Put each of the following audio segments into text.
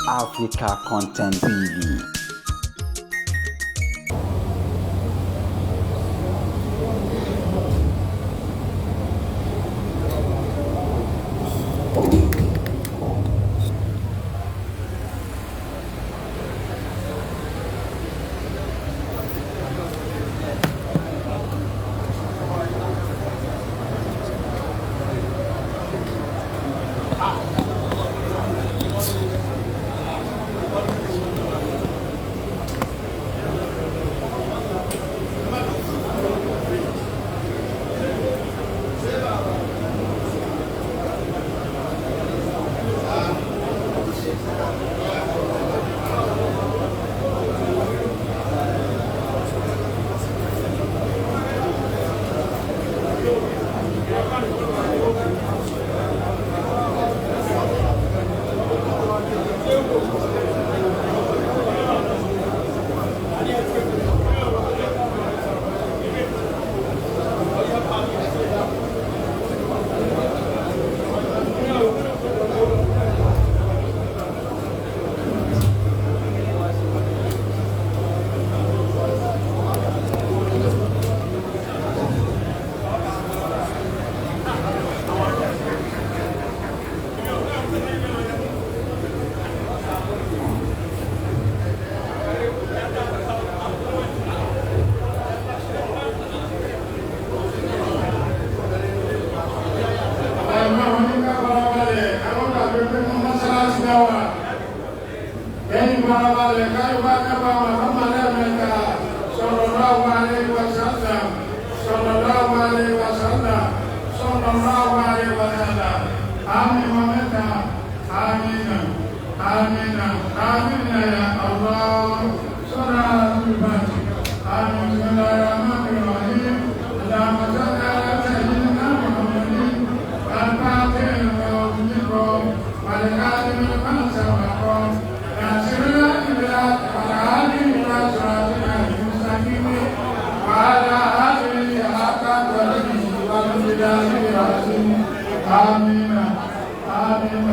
Africa Content TV. Amin. Amin.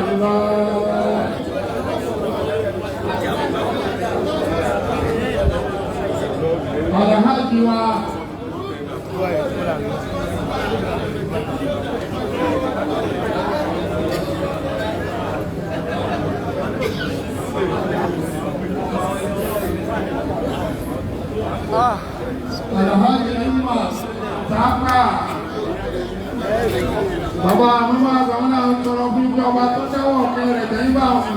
Amin. wa. Alhaji Imma Saka bàbá àmúmọ́ àgbàwọn náà ń tọrọ fún ibi ọba tó tẹ́wọ̀ ọ̀kẹ́ rẹ̀ tẹ́yìn bá wọn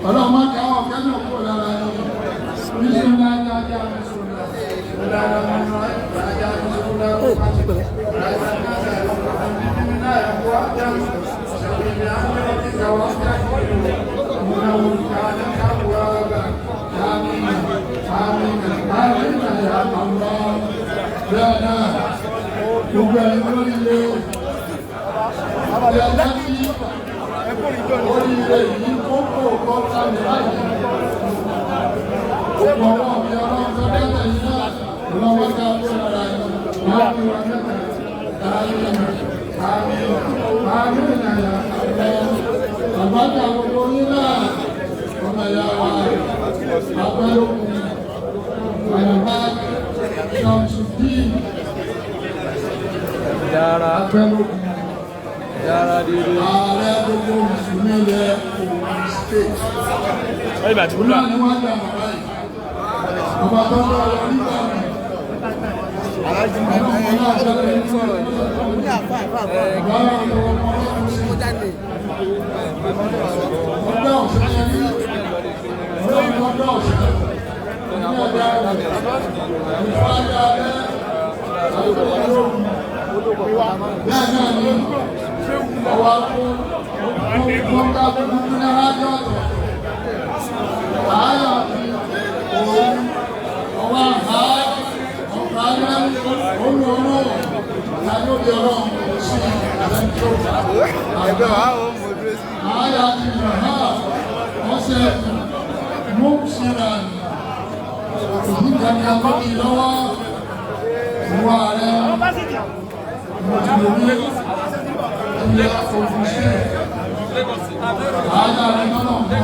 ọlọ́mọ tẹ́wọ̀ ọ̀kẹ́ náà kó lára ẹni bísí ńlá ajá mùsùlùmí ìlànà mọ́nà ajá mùsùlùmí gbogbo ẹni lórí ilé ẹ̀lẹ́ tí orí ilé yìí kókó kọ́ta ní láyé gbogbo ọwọ́ mi ọlọ́run tó dẹ́tẹ̀ yìí náà lọ́wọ́ ká tó rárá yìí láàrín wa mẹ́ta ààrin ìrìnàyà àgbàjà gbogbo yìí náà ọmọ ìyá wa abẹ́lókun àyàbá Ṣàmsùdín Yàrá dìde. Ààrẹ gbogbo Mùsùlùmí ilẹ̀ Ògùn State. Ẹ̀yìn bàtí kúrò. Ní wọ́n jà bàbá yìí. Ọba tó ń lọ nígbà mi. Alájí mi ọmọ náà jẹ́ ẹni sọ̀rọ̀ yìí. Bàbá náà lọ ọmọ náà sí. Ọjọ́ òṣèlú yẹn ní. Ọjọ́ òṣèlú. Ní ọjọ́ bẹ́ẹ̀ náà ni ọwọ́ fún ká fún ní arájọ́ ọ̀tọ̀ ààyà fi òun ọwọ́ àhá ọ̀pọ̀ ayé olóòrò ìyàjọ́ bí ọlọ́run sí ẹ̀lẹ́tọ́ ààyà fi ìrànlá ọ̀sẹ̀ mú síra ìdíkàkà lọ́kì lọ́wọ́ ìwà rẹ̀ Mùsùlùmí ilé òfìsí ààyà rẹ̀ lọ́nà ọ̀pọ̀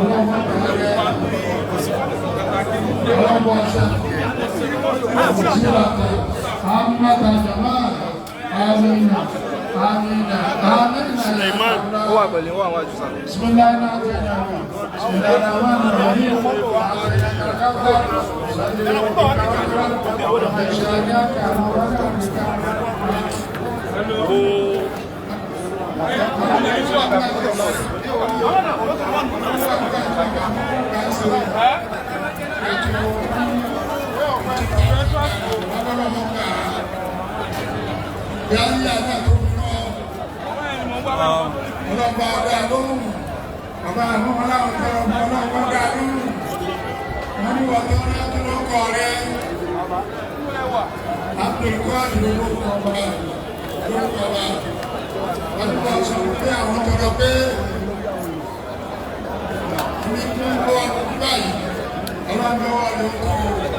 ọlọ́mọ tẹ̀lẹ̀ ọlọ́mọ ọ̀sẹ̀ òṣìṣẹ́ àmàtà jàmá àmìnà àmìnà àmìnà Ó wà pẹ̀lú wọ́n àwọn àjùsà. Ọlọ́pàá ọ̀dá lóhùn, bàbá àwọn ọlọ́run tọrọ ọmọ ọlọ́pàá ọ̀dá lóhùn. Wọ́n ní wọ́n tó ní ọdún ló kọ̀ rẹ̀. Àpèkọ́ àdúgbò ló kọ̀ bá ló kọ̀ bá. Wọ́n ní wọ́n sọ pé àwọn tọrọ pé ní kí wọ́n bọ́ ọdún báyìí, ọlọ́run lọ́wọ́ ló kọ̀.